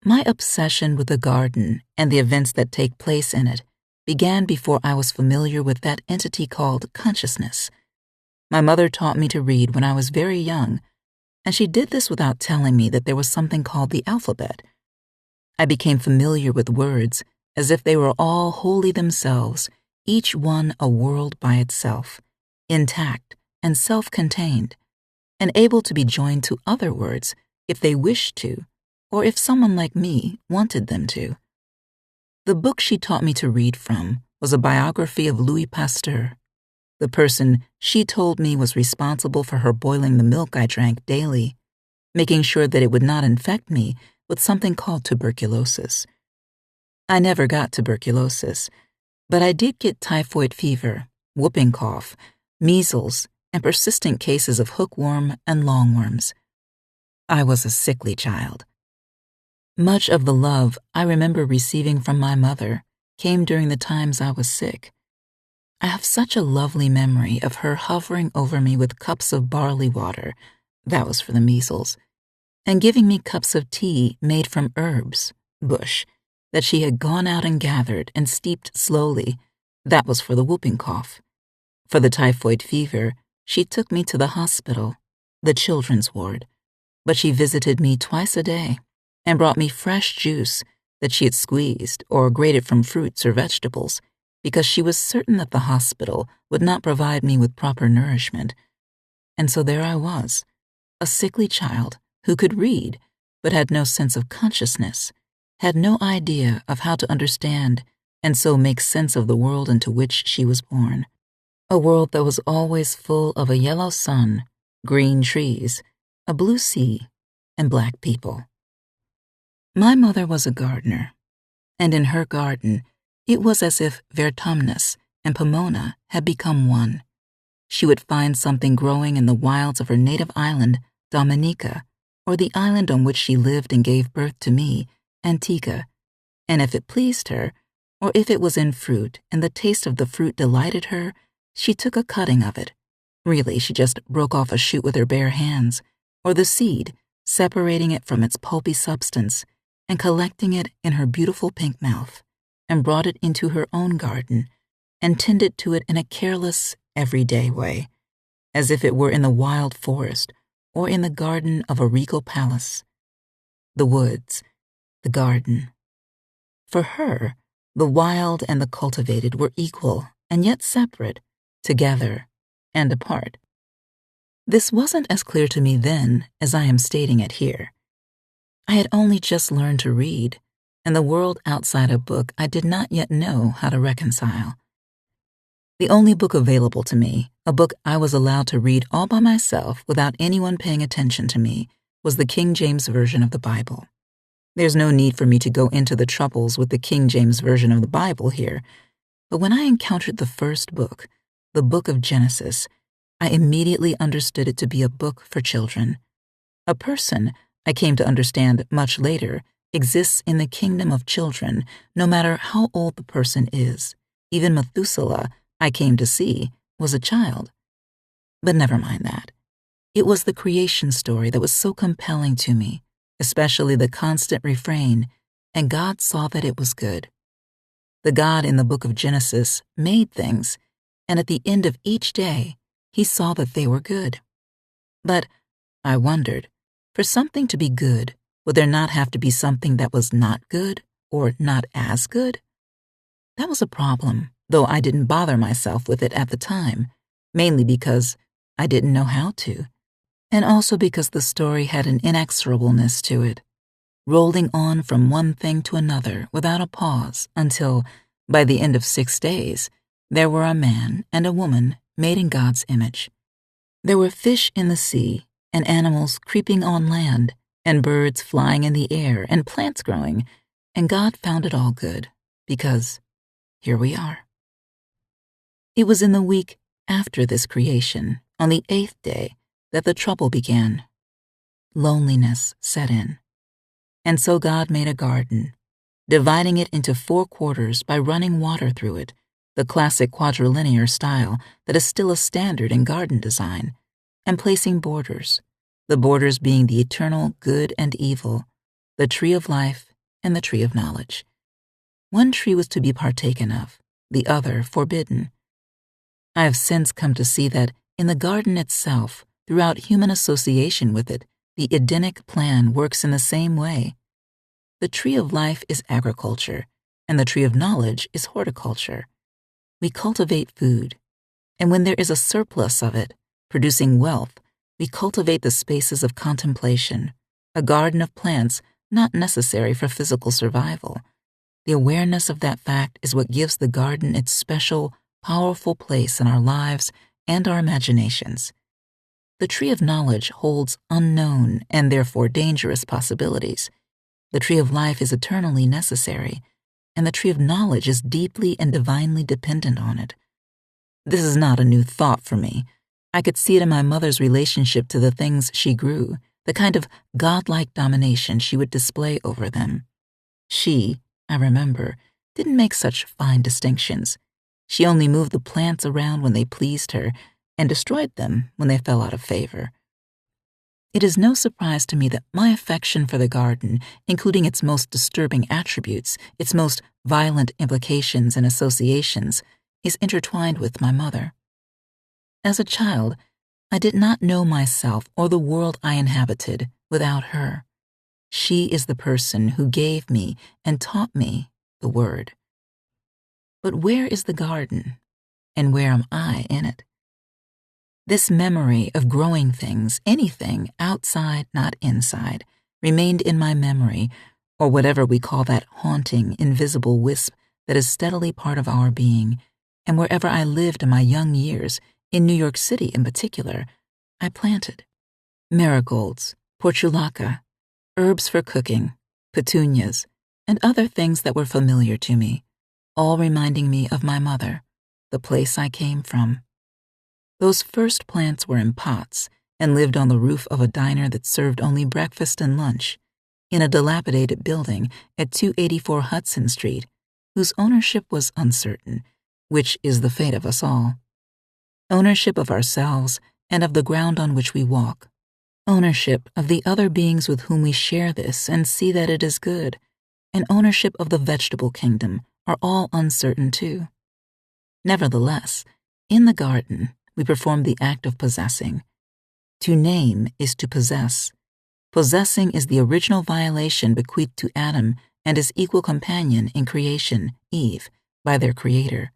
My obsession with the garden and the events that take place in it began before I was familiar with that entity called consciousness. My mother taught me to read when I was very young, and she did this without telling me that there was something called the alphabet. I became familiar with words as if they were all wholly themselves, each one a world by itself, intact and self-contained, and able to be joined to other words if they wished to, or if someone like me wanted them to. The book she taught me to read from was a biography of Louis Pasteur, the person she told me was responsible for her boiling the milk I drank daily, making sure that it would not infect me with something called tuberculosis. I never got tuberculosis, but I did get typhoid fever, whooping cough, measles, and persistent cases of hookworm and longworms. I was a sickly child. Much of the love I remember receiving from my mother came during the times I was sick. I have such a lovely memory of her hovering over me with cups of barley water, that was for the measles, and giving me cups of tea made from herbs, bush, that she had gone out and gathered and steeped slowly, that was for the whooping cough. For the typhoid fever, she took me to the hospital, the children's ward, but she visited me twice a day and brought me fresh juice that she had squeezed or grated from fruits or vegetables, because she was certain that the hospital would not provide me with proper nourishment. And so there I was, a sickly child who could read but had no sense of consciousness, had no idea of how to understand and so make sense of the world into which she was born, a world that was always full of a yellow sun, green trees, a blue sea, and black people. My mother was a gardener, and in her garden, it was as if Vertumnus and Pomona had become one. She would find something growing in the wilds of her native island, Dominica, or the island on which she lived and gave birth to me, Antigua, and if it pleased her, or if it was in fruit and the taste of the fruit delighted her, she took a cutting of it. Really, she just broke off a shoot with her bare hands, or the seed, separating it from its pulpy substance, and collecting it in her beautiful pink mouth, and brought it into her own garden, and tended to it in a careless, everyday way, as if it were in the wild forest or in the garden of a regal palace. The woods, the garden. For her, the wild and the cultivated were equal and yet separate, together and apart. This wasn't as clear to me then as I am stating it here. I had only just learned to read, and the world outside a book I did not yet know how to reconcile. The only book available to me, a book I was allowed to read all by myself without anyone paying attention to me, was the King James Version of the Bible. There's no need for me to go into the troubles with the King James Version of the Bible here, but when I encountered the first book, the book of Genesis, I immediately understood it to be a book for children. A person, I came to understand much later, exists in the kingdom of children, no matter how old the person is. Even Methuselah, I came to see, was a child. But never mind that. It was the creation story that was so compelling to me, especially the constant refrain, and God saw that it was good. The God in the book of Genesis made things, and at the end of each day, he saw that they were good. But, I wondered, for something to be good, would there not have to be something that was not good, or not as good? That was a problem, though I didn't bother myself with it at the time, mainly because I didn't know how to, and also because the story had an inexorableness to it, rolling on from one thing to another without a pause until, by the end of 6 days, there were a man and a woman made in God's image. There were fish in the sea, and animals creeping on land, and birds flying in the air, and plants growing, and God found it all good, because here we are. It was in the week after this creation, on the 8th day, that the trouble began. Loneliness set in. And so God made a garden, dividing it into 4 quarters by running water through it, the classic quadrilinear style that is still a standard in garden design, and placing borders, the borders being the eternal good and evil, the tree of life and the tree of knowledge. One tree was to be partaken of, the other forbidden. I have since come to see that in the garden itself, throughout human association with it, the Edenic plan works in the same way. The tree of life is agriculture, and the tree of knowledge is horticulture. We cultivate food, and when there is a surplus of it, producing wealth, we cultivate the spaces of contemplation, a garden of plants not necessary for physical survival. The awareness of that fact is what gives the garden its special, powerful place in our lives and our imaginations. The tree of knowledge holds unknown and therefore dangerous possibilities. The tree of life is eternally necessary, and the tree of knowledge is deeply and divinely dependent on it. This is not a new thought for me. I could see it in my mother's relationship to the things she grew, the kind of godlike domination she would display over them. She, I remember, didn't make such fine distinctions. She only moved the plants around when they pleased her and destroyed them when they fell out of favor. It is no surprise to me that my affection for the garden, including its most disturbing attributes, its most violent implications and associations, is intertwined with my mother. As a child, I did not know myself or the world I inhabited without her. She is the person who gave me and taught me the word. But where is the garden, and where am I in it? This memory of growing things, anything outside, not inside, remained in my memory, or whatever we call that haunting, invisible wisp that is steadily part of our being, and wherever I lived in my young years, in New York City in particular, I planted marigolds, portulaca, herbs for cooking, petunias, and other things that were familiar to me, all reminding me of my mother, the place I came from. Those first plants were in pots and lived on the roof of a diner that served only breakfast and lunch, in a dilapidated building at 284 Hudson Street, whose ownership was uncertain, which is the fate of us all. Ownership of ourselves and of the ground on which we walk. Ownership of the other beings with whom we share this and see that it is good, and ownership of the vegetable kingdom are all uncertain too. Nevertheless, in the garden, we perform the act of possessing. To name is to possess. Possessing is the original violation bequeathed to Adam and his equal companion in creation, Eve, by their Creator.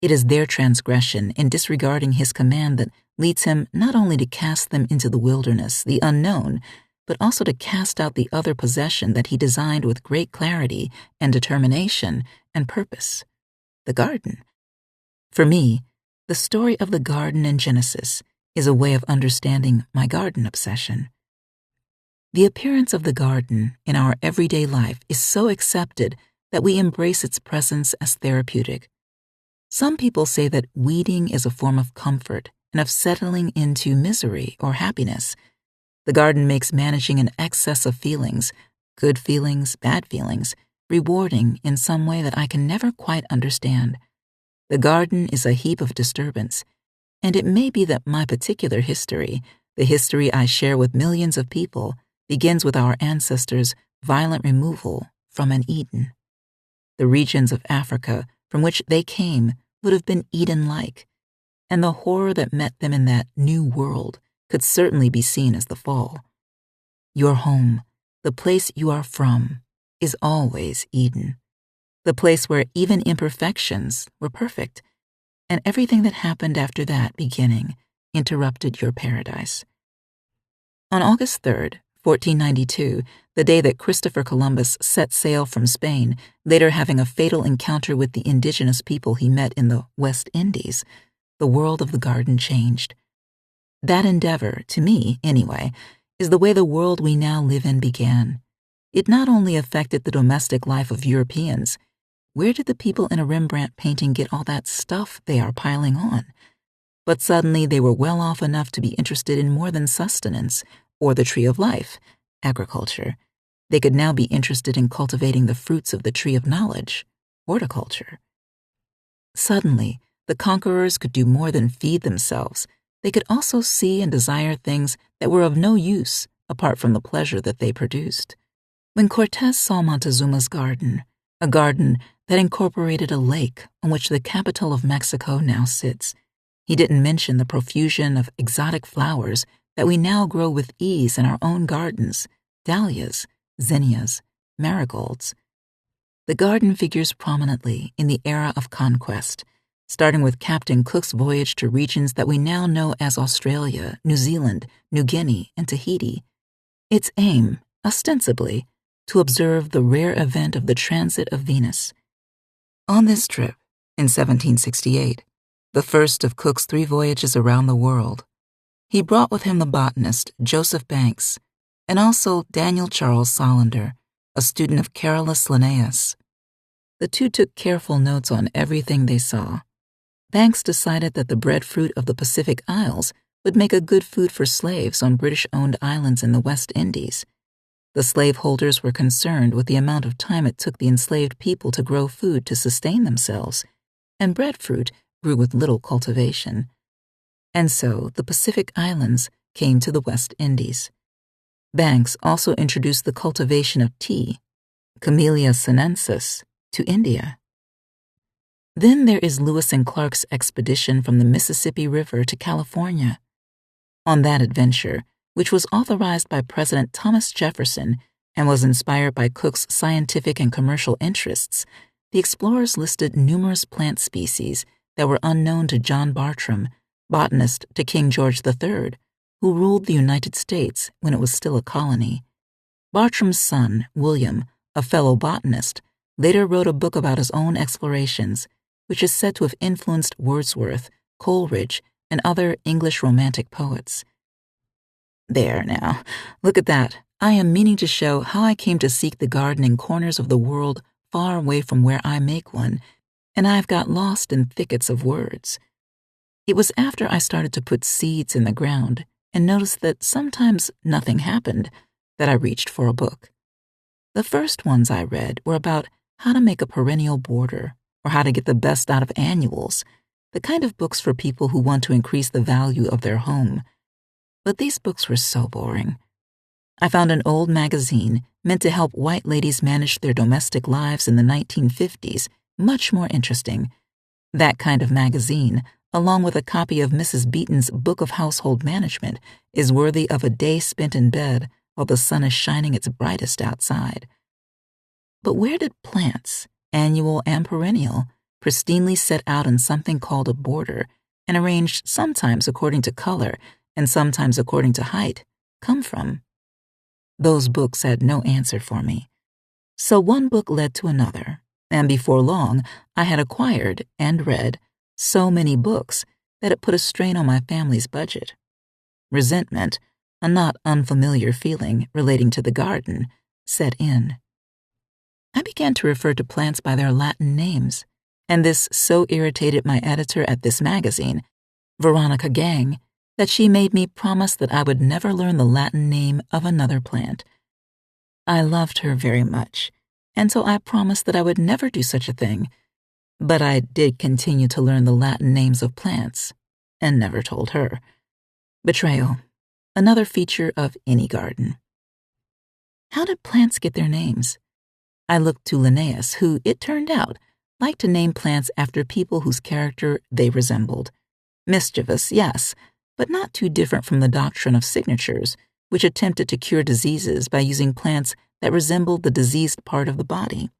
It is their transgression in disregarding his command that leads him not only to cast them into the wilderness, the unknown, but also to cast out the other possession that he designed with great clarity and determination and purpose, the garden. For me, the story of the garden in Genesis is a way of understanding my garden obsession. The appearance of the garden in our everyday life is so accepted that we embrace its presence as therapeutic. Some people say that weeding is a form of comfort and of settling into misery or happiness. The garden makes managing an excess of feelings, good feelings, bad feelings, rewarding in some way that I can never quite understand. The garden is a heap of disturbance, and it may be that my particular history, the history I share with millions of people, begins with our ancestors' violent removal from an Eden. The regions of Africa from which they came would have been Eden-like, and the horror that met them in that new world could certainly be seen as the fall. Your home, the place you are from, is always Eden, the place where even imperfections were perfect, and everything that happened after that beginning interrupted your paradise. On August 3rd, 1492, the day that Christopher Columbus set sail from Spain, later having a fatal encounter with the indigenous people he met in the West Indies, the world of the garden changed. That endeavor, to me anyway, is the way the world we now live in began. It not only affected the domestic life of Europeans. Where did the people in a Rembrandt painting get all that stuff they are piling on? But suddenly they were well off enough to be interested in more than sustenance, or the tree of life, agriculture. They could now be interested in cultivating the fruits of the tree of knowledge, horticulture. Suddenly, the conquerors could do more than feed themselves. They could also see and desire things that were of no use apart from the pleasure that they produced. When Cortez saw Montezuma's garden, a garden that incorporated a lake on which the capital of Mexico now sits, he didn't mention the profusion of exotic flowers that we now grow with ease in our own gardens: dahlias, zinnias, marigolds. The garden figures prominently in the era of conquest, starting with Captain Cook's voyage to regions that we now know as Australia, New Zealand, New Guinea, and Tahiti. Its aim, ostensibly, to observe the rare event of the transit of Venus. On this trip, in 1768, the first of Cook's 3 voyages around the world, he brought with him the botanist Joseph Banks and also Daniel Charles Solander, a student of Carolus Linnaeus. The two took careful notes on everything they saw. Banks decided that the breadfruit of the Pacific Isles would make a good food for slaves on British-owned islands in the West Indies. The slaveholders were concerned with the amount of time it took the enslaved people to grow food to sustain themselves, and breadfruit grew with little cultivation. And so the Pacific Islands came to the West Indies. Banks also introduced the cultivation of tea, Camellia sinensis, to India. Then there is Lewis and Clark's expedition from the Mississippi River to California. On that adventure, which was authorized by President Thomas Jefferson and was inspired by Cook's scientific and commercial interests, the explorers listed numerous plant species that were unknown to John Bartram, botanist to King George III, who ruled the United States when it was still a colony. Bartram's son, William, a fellow botanist, later wrote a book about his own explorations, which is said to have influenced Wordsworth, Coleridge, and other English Romantic poets. There now, look at that. I am meaning to show how I came to seek the garden in corners of the world far away from where I make one, and I've got lost in thickets of words. It was after I started to put seeds in the ground and noticed that sometimes nothing happened that I reached for a book. The first ones I read were about how to make a perennial border or how to get the best out of annuals, the kind of books for people who want to increase the value of their home. But these books were so boring. I found an old magazine meant to help white ladies manage their domestic lives in the 1950s much more interesting. That kind of magazine, along with a copy of Mrs. Beeton's Book of Household Management, is worthy of a day spent in bed while the sun is shining its brightest outside. But where did plants, annual and perennial, pristinely set out in something called a border, and arranged sometimes according to color and sometimes according to height, come from? Those books had no answer for me. So one book led to another, and before long I had acquired and read so many books that it put a strain on my family's budget. Resentment, a not unfamiliar feeling relating to the garden, set in. I began to refer to plants by their Latin names, and this so irritated my editor at this magazine, Veronica Gang, that she made me promise that I would never learn the Latin name of another plant. I loved her very much, and so I promised that I would never do such a thing, but I did continue to learn the Latin names of plants, and never told her. Betrayal, another feature of any garden. How did plants get their names? I looked to Linnaeus, who, it turned out, liked to name plants after people whose character they resembled. Mischievous, yes, but not too different from the doctrine of signatures, which attempted to cure diseases by using plants that resembled the diseased part of the body.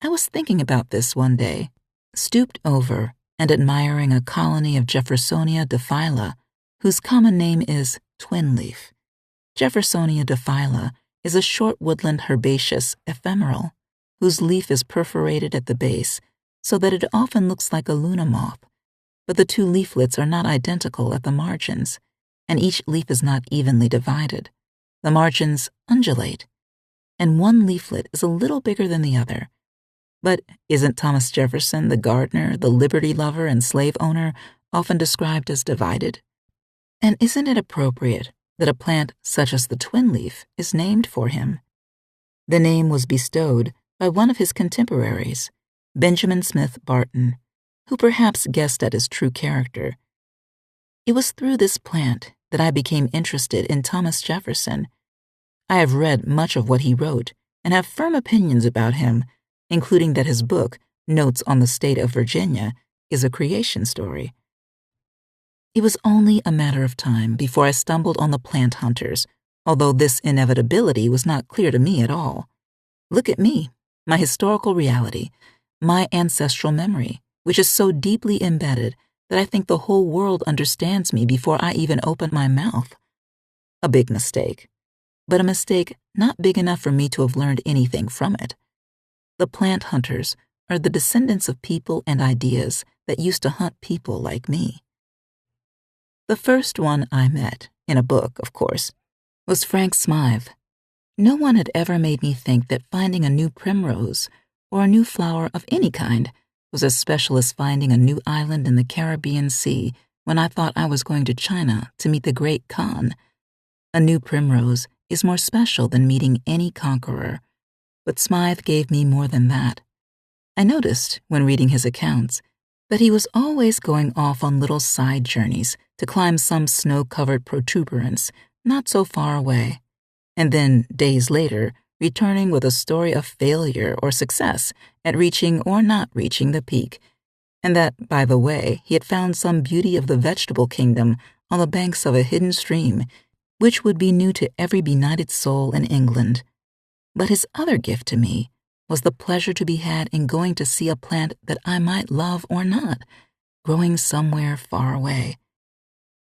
I was thinking about this one day, stooped over and admiring a colony of Jeffersonia diphylla, whose common name is twinleaf. Jeffersonia diphylla is a short woodland herbaceous ephemeral, whose leaf is perforated at the base so that it often looks like a luna moth, but the two leaflets are not identical at the margins, and each leaf is not evenly divided. The margins undulate, and one leaflet is a little bigger than the other. But isn't Thomas Jefferson, the gardener, the liberty lover, and slave owner, often described as divided? And isn't it appropriate that a plant such as the twinleaf is named for him? The name was bestowed by one of his contemporaries, Benjamin Smith Barton, who perhaps guessed at his true character. It was through this plant that I became interested in Thomas Jefferson. I have read much of what he wrote and have firm opinions about him, including that his book, Notes on the State of Virginia, is a creation story. It was only a matter of time before I stumbled on the plant hunters, although this inevitability was not clear to me at all. Look at me, my historical reality, my ancestral memory, which is so deeply embedded that I think the whole world understands me before I even open my mouth. A big mistake, but a mistake not big enough for me to have learned anything from it. The plant hunters are the descendants of people and ideas that used to hunt people like me. The first one I met, in a book, of course, was Frank Smythe. No one had ever made me think that finding a new primrose or a new flower of any kind was as special as finding a new island in the Caribbean Sea when I thought I was going to China to meet the Great Khan. A new primrose is more special than meeting any conqueror, but Smythe gave me more than that. I noticed, when reading his accounts, that he was always going off on little side journeys to climb some snow-covered protuberance not so far away, and then, days later, returning with a story of failure or success at reaching or not reaching the peak, and that, by the way, he had found some beauty of the vegetable kingdom on the banks of a hidden stream, which would be new to every benighted soul in England. But his other gift to me was the pleasure to be had in going to see a plant that I might love or not, growing somewhere far away.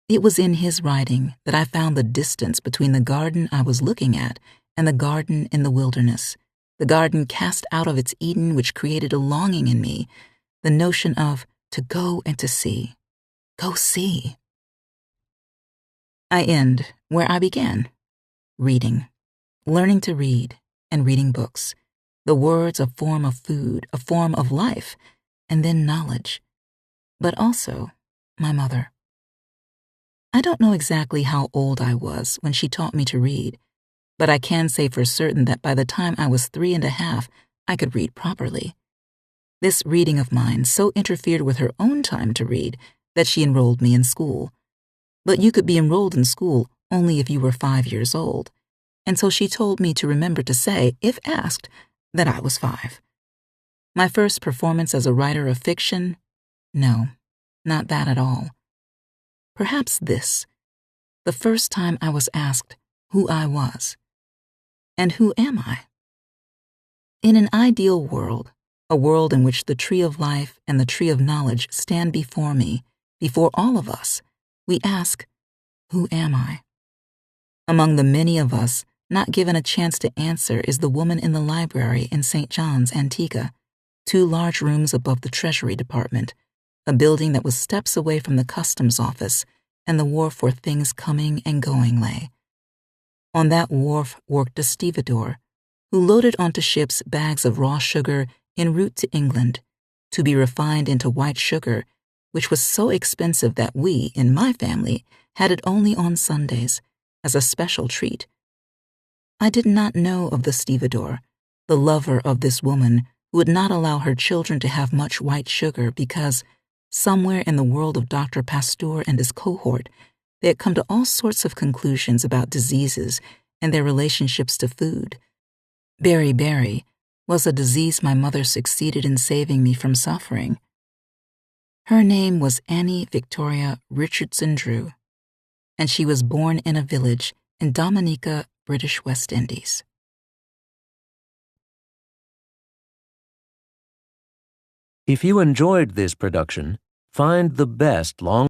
It was in his writing that I found the distance between the garden I was looking at and the garden in the wilderness, the garden cast out of its Eden which created a longing in me, the notion of to go and to see. Go see. I end where I began, reading, learning to read, and reading books. The words a form of food, a form of life, and then knowledge. But also my mother. I don't know exactly how old I was when she taught me to read, but I can say for certain that by the time I was 3.5, I could read properly. This reading of mine so interfered with her own time to read that she enrolled me in school. But you could be enrolled in school only if you were 5 years old, and so she told me to remember to say, if asked, that I was 5. My first performance as a writer of fiction? No, not that at all. Perhaps this, the first time I was asked who I was. And who am I? In an ideal world, a world in which the tree of life and the tree of knowledge stand before me, before all of us, we ask, who am I? Among the many of us not given a chance to answer is the woman in the library in St. John's, Antigua, 2 large rooms above the Treasury Department, a building that was steps away from the customs office and the wharf where things coming and going lay. On that wharf worked a stevedore, who loaded onto ships bags of raw sugar en route to England, to be refined into white sugar, which was so expensive that we, in my family, had it only on Sundays, as a special treat. I did not know of the stevedore, the lover of this woman who would not allow her children to have much white sugar because, somewhere in the world of Dr. Pasteur and his cohort, they had come to all sorts of conclusions about diseases and their relationships to food. Beriberi was a disease my mother succeeded in saving me from suffering. Her name was Annie Victoria Richardson Drew, and she was born in a village in Dominica, British West Indies. If you enjoyed this production, find the best long